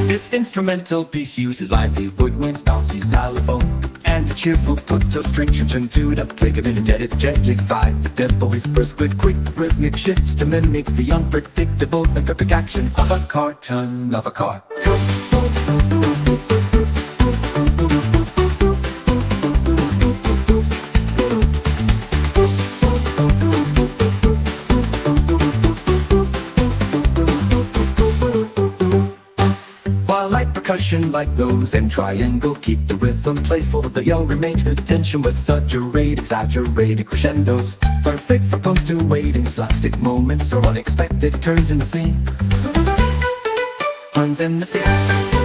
This instrumental piece uses lively woodwinds, bouncy xylophone, and a cheerful punto string tuned to the click of an energetic vibe. The tempo is brisk with quick rhythmic shifts to mimic the unpredictable and perfect action of a cartoon of a car. Light percussion like those and triangle keep the rhythm playful. The yell remains its tension with exaggerated crescendos, perfect for punctuating slapstick moments or unexpected turns in the scene. Puns in the scene.